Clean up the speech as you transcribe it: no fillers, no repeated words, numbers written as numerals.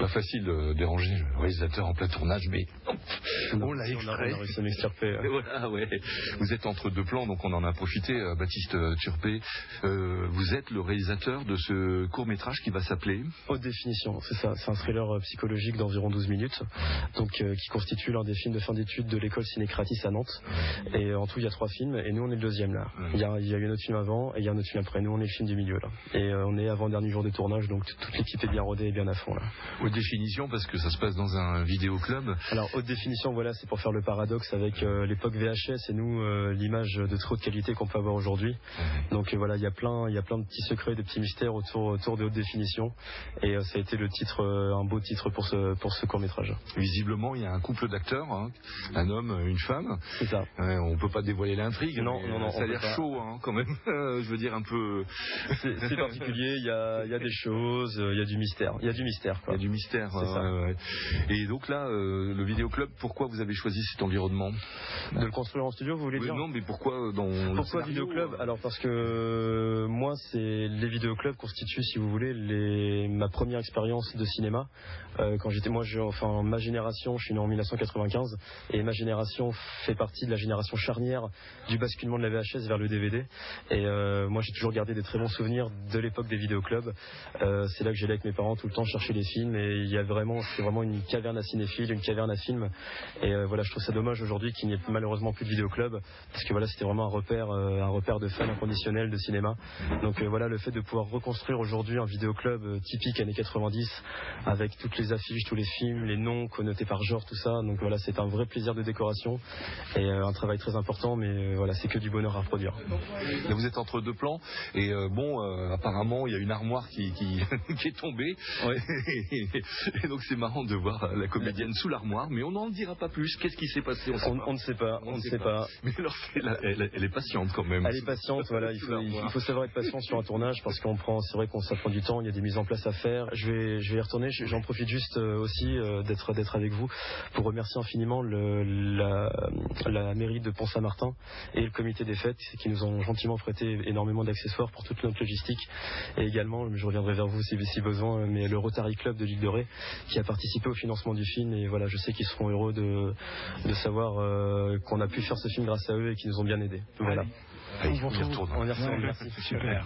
pas facile de déranger le réalisateur en plein tournage, mais on l'a extrait. On a réussi à m'extirper. Voilà, ouais. Vous êtes entre deux plans, donc on en a profité. Baptiste Turpé, vous êtes le réalisateur de ce court-métrage qui va s'appeler Haute définition, c'est ça. C'est un thriller psychologique d'environ 12 minutes, donc qui constitue l'un des films de fin d'études de l'école Ciné-Kratis à Nantes. Et en tout, il y a 3 films, et nous, on est le deuxième là. Il y a eu un autre film avant, et il y a un autre film après. Nous, on est le film du milieu là. Et on est avant-dernier jour de tournage, donc toute l'équipe est bien rodée et bien à fond là. Haute définition, parce que ça se passe dans un vidéoclub. Alors, haute définition, voilà, c'est pour faire le paradoxe avec l'époque VHS et nous, l'image de très haute qualité qu'on peut avoir aujourd'hui. Donc voilà, il y a plein de petits secrets, de petits mystères autour de haute définition. Et ça a été le titre, un beau titre pour ce court-métrage. Visiblement, il y a un couple d'acteurs, hein, un homme, une femme. C'est ça. On peut pas dévoiler l'intrigue. Non, ça a l'air chaud, hein, quand même. Je veux dire un peu. C'est particulier. Il y a des choses, il y a du mystère. Il y a du mystère, quoi. Il y a du mystère. C'est ça. Ouais. Et donc là, le vidéoclub, pourquoi vous avez choisi cet environnement? De le construire en studio, vous voulez dire? Non, mais pourquoi Pourquoi vidéoclub? Alors parce que moi, les vidéoclubs constituent, si vous voulez, ma première expérience de cinéma. Quand j'étais, ma génération, je suis né en 1995, et ma génération fait partie de la génération charnière du basculement de la VHS vers le DVD. Et moi, j'ai toujours gardé des très bons souvenirs de l'époque des vidéoclubs. C'est là que j'allais avec mes parents tout le temps chercher les films, et c'est vraiment une caverne à cinéphiles, une caverne à films. Et voilà, je trouve ça dommage aujourd'hui qu'il n'y ait malheureusement plus de vidéoclub, parce que voilà, c'était vraiment un repère de fans inconditionnels de cinéma. Donc voilà, le fait de pouvoir reconstruire aujourd'hui un vidéoclub typique années 90, avec toutes les affiches, tous les films, les noms connotés par genre, tout ça. Donc voilà, c'est un vrai plaisir de décoration et un travail très important, mais voilà, c'est que du bonheur à reproduire. Là, vous êtes entre deux plans, et apparemment, il y a une armoire qui est tombée. Ouais. Et donc c'est marrant de voir la comédienne sous l'armoire, mais on n'en dira pas plus. Qu'est-ce qui s'est passé? On ne sait pas. Mais alors, elle est patiente quand même. Elle est patiente, voilà. Il faut savoir être patient sur un tournage, parce c'est vrai qu'on ça prend du temps. Il y a des mises en place à faire. Je vais y retourner. J'en profite juste aussi d'être avec vous pour remercier infiniment la mairie de Pont-Saint-Martin et le comité des fêtes qui nous ont gentiment prêté énormément d'accessoires pour toute notre logistique. Et également, je reviendrai vers vous si besoin, mais le Rotary Club de l'île de Ré qui a participé au financement du film. Et voilà, je sais qu'ils seront heureux de savoir qu'on a pu faire ce film grâce à eux et qu'ils nous ont bien aidés. Voilà. Allez, on y retourne. Merci. Super.